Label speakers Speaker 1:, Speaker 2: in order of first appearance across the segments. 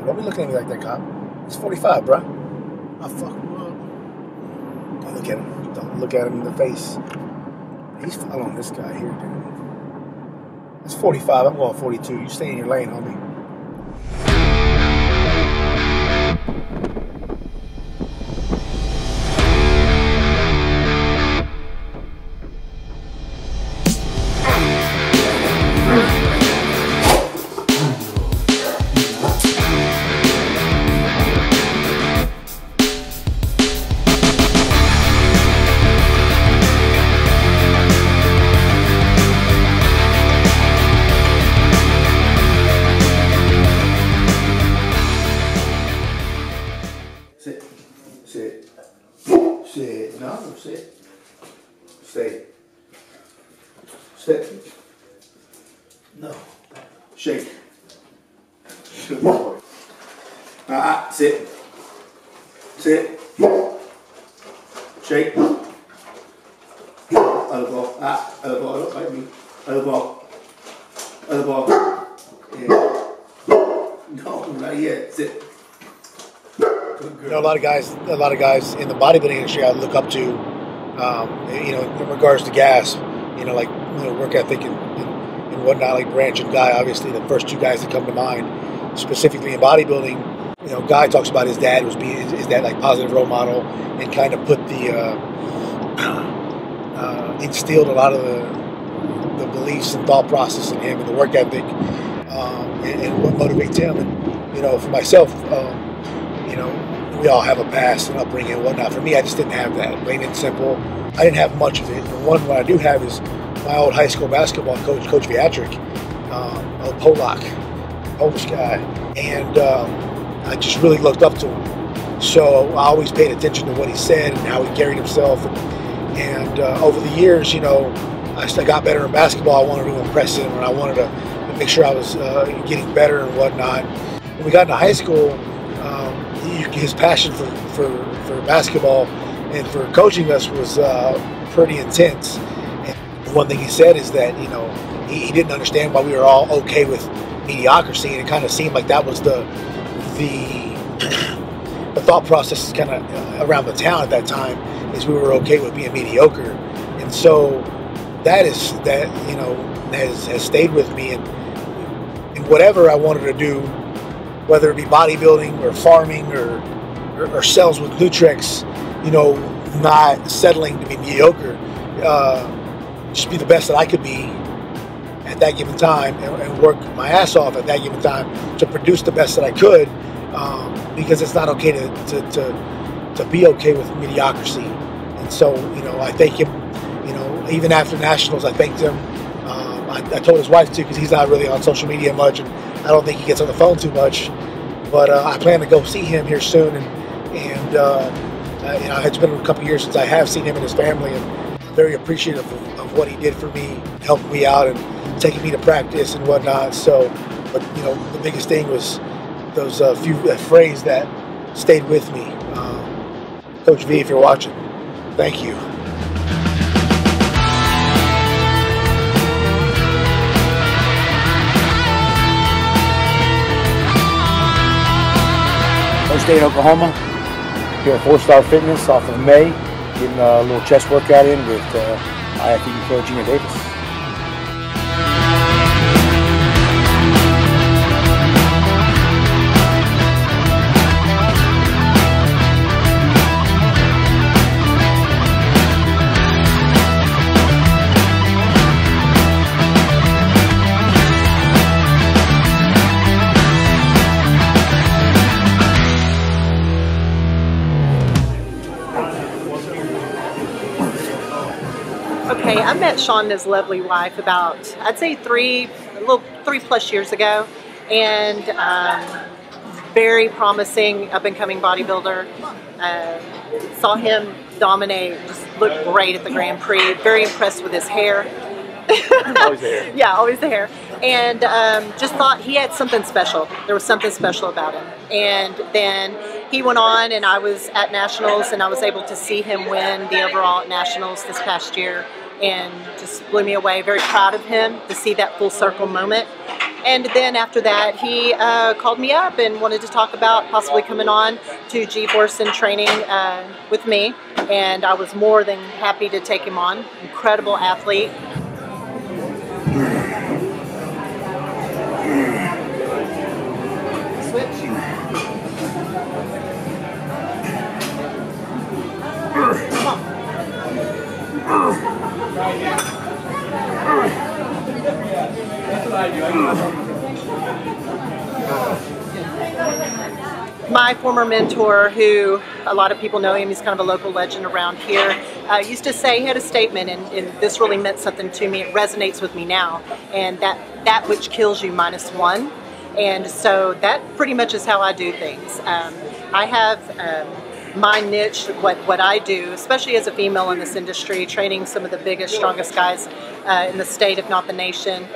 Speaker 1: Don't be looking at me like that, cop. He's 45, bro. I'll fuck him up. Don't look at him. Don't look at him in the face. He's following this guy here, dude. It's 45. I'm going 42. You stay in your lane, homie. Sit. No, sit. Stay. Sit. No. Shake. Good boy. Sit. Sit. Shake. Other ball. Other ball. Don't bite me. Other ball. Other ball. Yeah. No, not yet. Sit. You know, a lot of guys in the bodybuilding industry I look up to, you know, in regards to GASP, you know, like, you know, work ethic and whatnot, like Branch and Guy, obviously the first two guys that come to mind, specifically in bodybuilding. You know, Guy talks about his dad his dad like positive role model, and kind of put the instilled a lot of the beliefs and thought process in him and the work ethic, and what motivates him. And, you know, for myself, you know, we all have a past and upbringing and whatnot. For me, I just didn't have that. Plain and simple. I didn't have much of it. The one what I do have is my old high school basketball coach, Coach Viatric, old Polish guy. And I just really looked up to him. So I always paid attention to what he said and how he carried himself. And over the years, you know, I got better in basketball. I wanted to impress him, and I wanted to make sure I was getting better and whatnot. When we got into high school, his passion for basketball and for coaching us was pretty intense. And one thing he said is that, you know, he didn't understand why we were all okay with mediocrity, and it kind of seemed like that was the thought process kind of around the town at that time, is we were okay with being mediocre. And so that you know, has stayed with me, and whatever I wanted to do, whether it be bodybuilding or farming or sales with Nutrex, you know, not settling to be mediocre, just be the best that I could be at that given time, and work my ass off at that given time to produce the best that I could, because it's not okay to be okay with mediocrity. And so, you know, I thank him, you know, even after Nationals, I thanked him. I told his wife too, because he's not really on social media much, and I don't think he gets on the phone too much. But I plan to go see him here soon, and you know, it's been a couple years since I have seen him and his family, and I'm very appreciative of what he did for me, helping me out and taking me to practice and whatnot. So, but you know, the biggest thing was those few phrases that stayed with me. Coach V, if you're watching, thank you. First day in Oklahoma, here at 4-Star Fitness off of May, getting a little chest workout in with IFE Pro Gina Davis.
Speaker 2: Okay, I met Shaun and his lovely wife about, I'd say 3+ years ago, and very promising up and coming bodybuilder. Saw him dominate, just looked great at the Grand Prix. Very impressed with his hair.
Speaker 1: Always the hair.
Speaker 2: Yeah, always the hair. And just thought he had something special. There was something special about him. And then he went on, and I was at Nationals, and I was able to see him win the overall at Nationals this past year, and just blew me away. Very proud of him to see that full circle moment. And then after that, he called me up and wanted to talk about possibly coming on to G-Force and training with me. And I was more than happy to take him on. Incredible athlete. Switch. Come on. That's what I do. My former mentor, who a lot of people know him, he's kind of a local legend around here, used to say, he had a statement, and this really meant something to me. It resonates with me now, and that which kills you minus one. And so that pretty much is how I do things. I have my niche, what I do, especially as a female in this industry, training some of the biggest, strongest guys in the state, if not the nation.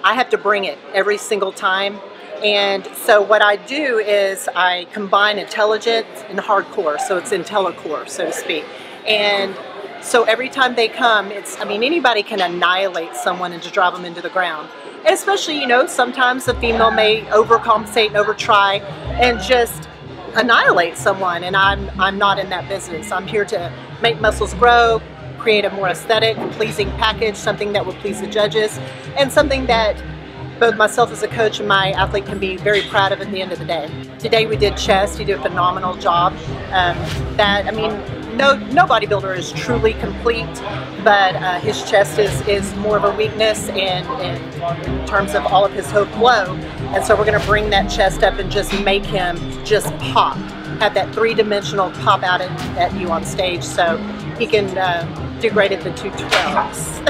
Speaker 2: I have to bring it every single time. And so what I do is I combine intelligence and hardcore, so it's IntelliCore, so to speak. And so every time they come, I mean, anybody can annihilate someone and just drive them into the ground. And especially, you know, sometimes the female may overcompensate and overtry and just annihilate someone, and I'm not in that business. I'm here to make muscles grow, create a more aesthetic, pleasing package, something that will please the judges, and something that both myself as a coach and my athlete can be very proud of at the end of the day. Today we did chest. He did a phenomenal job. I mean, no bodybuilder is truly complete, but his chest is more of a weakness in terms of all of his hook low. And so we're going to bring that chest up and just make him just pop, have that three-dimensional pop out at you on stage, so he can do great at the 212s.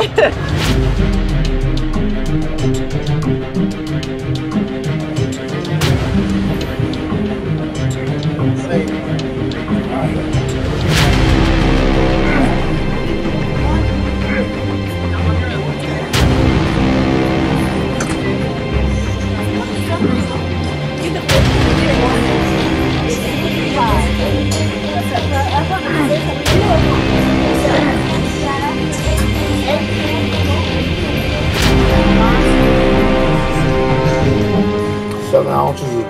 Speaker 1: Ounces of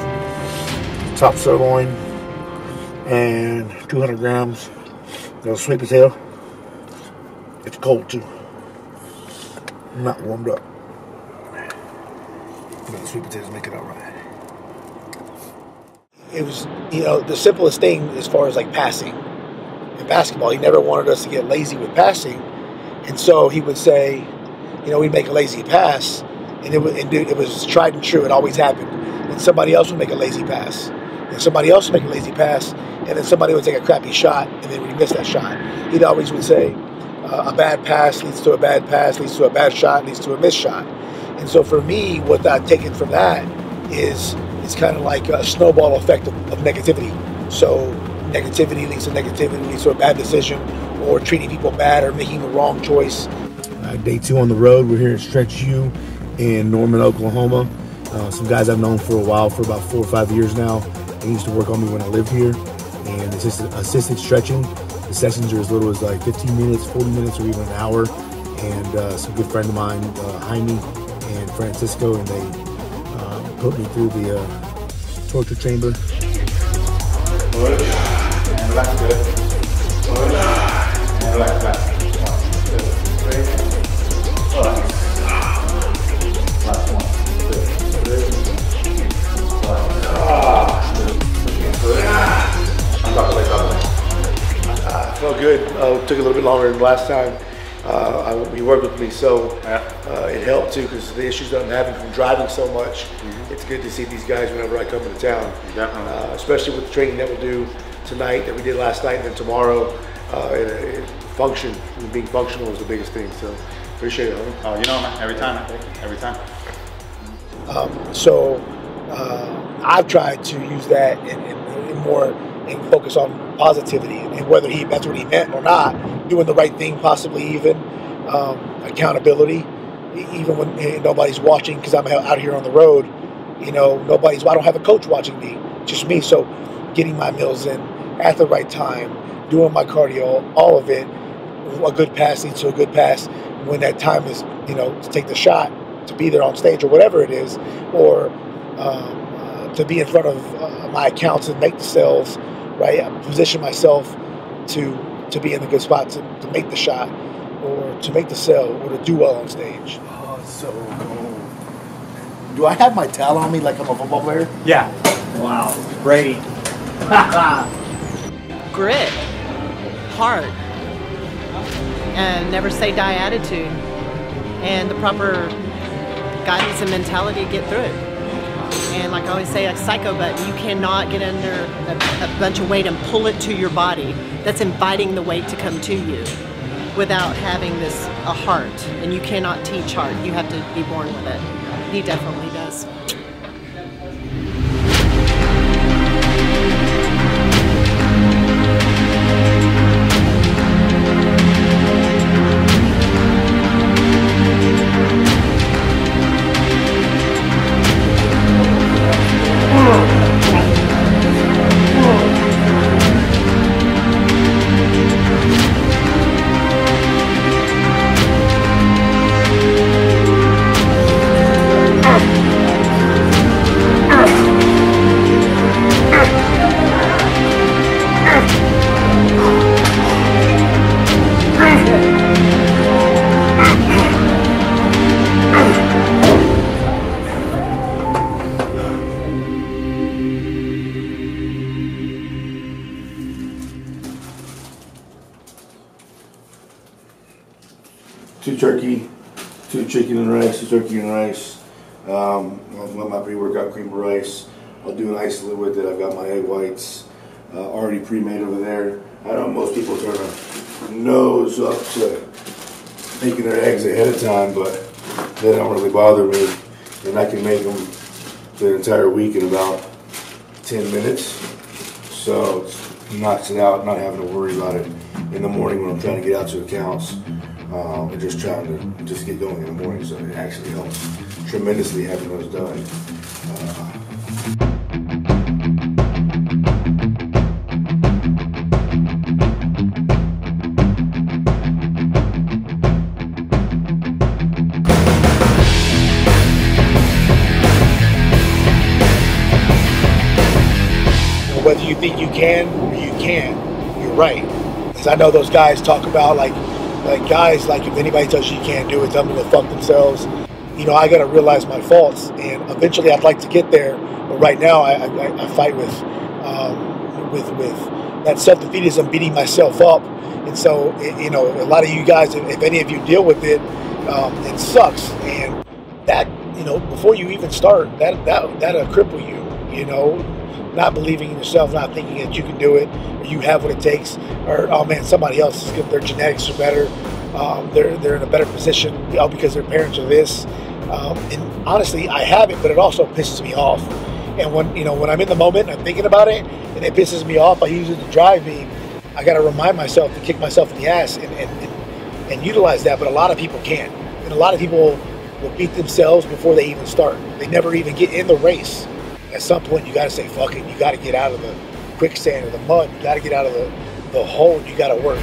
Speaker 1: top sirloin and 200 grams of sweet potato. It's cold too, not warmed up. But the sweet potatoes make it all right. It was, you know, the simplest thing as far as like passing. In basketball, he never wanted us to get lazy with passing, and so he would say, you know, we'd make a lazy pass, and it was tried and true. It always happened. And somebody else would make a lazy pass, and somebody else would make a lazy pass, and then somebody would take a crappy shot, and then we missed that shot. He always would say, a bad pass leads to a bad pass, leads to a bad shot, leads to a missed shot. And so for me, what I've taken from that is it's kind of like a snowball effect of negativity. So negativity leads to a bad decision, or treating people bad, or making the wrong choice. Day 2 on the road. We're here at Stretch U in Norman, Oklahoma. Some guys I've known for a while, for about 4 or 5 years now. They used to work on me when I lived here. And it's just assisted stretching. The sessions are as little as like 15 minutes, 40 minutes, or even an hour. And some good friend of mine, Jaime and Francisco, and they put me through the torture chamber.
Speaker 3: Push and relax good. Push and relax back. 1, 2, 3. Relax. Last 1, 2, 3.
Speaker 1: I felt good. Took a little bit longer than last time. He worked with me, so it helped too, because the issues that I'm having from driving so much. It's good to see these guys whenever I come into town.
Speaker 3: Definitely.
Speaker 1: Especially with the training that we'll do tonight, that we did last night, and then tomorrow. Function, being functional is the biggest thing. So appreciate it.
Speaker 3: Oh, you know, man, every time. Every time.
Speaker 1: I've tried to use that and more and focus on positivity, and whether that's what he meant or not, doing the right thing, possibly even accountability, even when nobody's watching, because I'm out here on the road. You know, I don't have a coach watching me, just me. So getting my meals in at the right time, doing my cardio, all of it, a good pass leads to a good pass. When that time is, to take the shot, to be there on stage or whatever it is, or to be in front of my accounts and make the sales, right? I position myself to be in the good spot to make the shot, or to make the sell, or to do well on stage.
Speaker 4: Oh, so cool. Do I have my towel on me like I'm a football player?
Speaker 5: Yeah. Wow. Brady.
Speaker 2: Grit, heart, and never say die attitude, and the proper guidance and mentality to get through it. And like I always say, like psycho button, you cannot get under a bunch of weight and pull it to your body. That's inviting the weight to come to you without having a heart. And you cannot teach heart. You have to be born with it. He definitely does.
Speaker 4: Two turkey, two chicken and rice, two turkey and rice. I've got my pre-workout cream of rice. I'll do an isolate with it. I've got my egg whites already pre-made over there. I know most people turn a nose up to making their eggs ahead of time, but they don't really bother me. And I can make them the entire week in about 10 minutes. So it knocks it out, not having to worry about it in the morning when I'm trying to get out to accounts. And just trying to just get going in the morning, so it actually helps tremendously having those done.
Speaker 1: Whether you think you can or you can't, you're right. Because I know those guys talk about like guys, like if anybody tells you you can't do it, tell them to go fuck themselves. You know, I got to realize my faults, and eventually I'd like to get there. But right now, I fight with that self-defeatism, beating myself up. And so, you know, a lot of you guys, if any of you deal with it, it sucks. And that, you know, before you even start, that'll cripple you. You know, not believing in yourself, not thinking that you can do it, or you have what it takes, or oh man, somebody else is good, their genetics are better, they're in a better position because their parents are this. And honestly, I have it, but it also pisses me off. And when I'm in the moment and I'm thinking about it and it pisses me off, I use it to drive me. I got to remind myself to kick myself in the ass and utilize that. But a lot of people can't, and a lot of people will beat themselves before they even start. They never even get in the race. At some point, you got to say, fuck it. You got to get out of the quicksand or the mud. You got to get out of the hole. You got to work.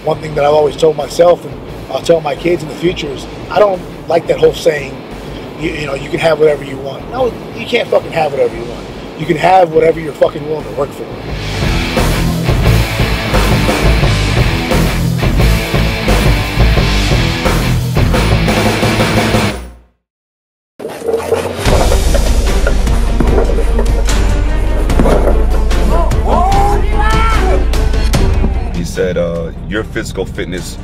Speaker 1: One thing that I've always told myself, and I'll tell my kids in the future, is I don't like that whole saying, you know, you can have whatever you want. No, you can't fucking have whatever you want. You can have whatever you're fucking willing to work for.
Speaker 6: Said your physical fitness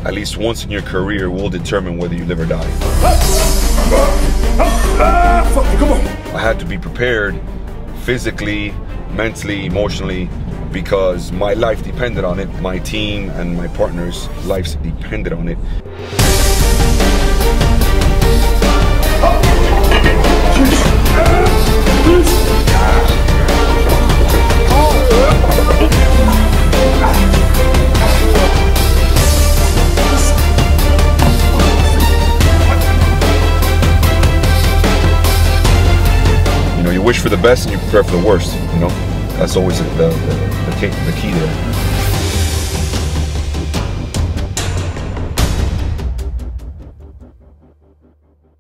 Speaker 6: at least once in your career will determine whether you live or die.
Speaker 4: Come on.
Speaker 6: I had to be prepared physically, mentally, emotionally, because my life depended on it. My team and my partners' lives depended on it. You wish for the best and you prepare for the worst, you know? That's always the key there.